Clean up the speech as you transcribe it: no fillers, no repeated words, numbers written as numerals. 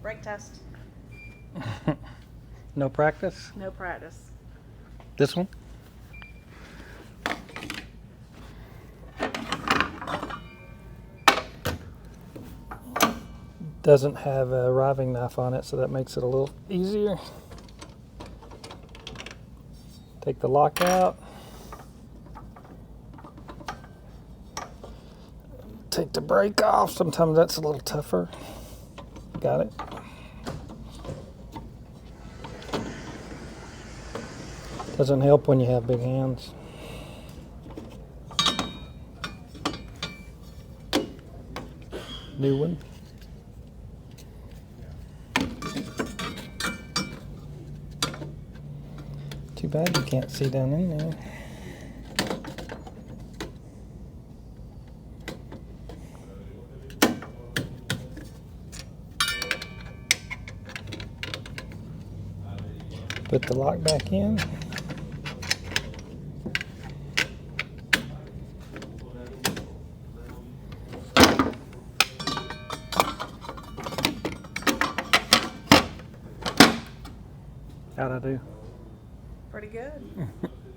Brake test. No practice? No practice. This one? Doesn't have a riving knife on it, so that makes it a little easier. Take the lock out. Take the brake off. Sometimes that's a little tougher. Got it. Doesn't help when you have big hands. New one. Too bad you can't see down in there. Put the lock back in. How'd I do? Pretty good.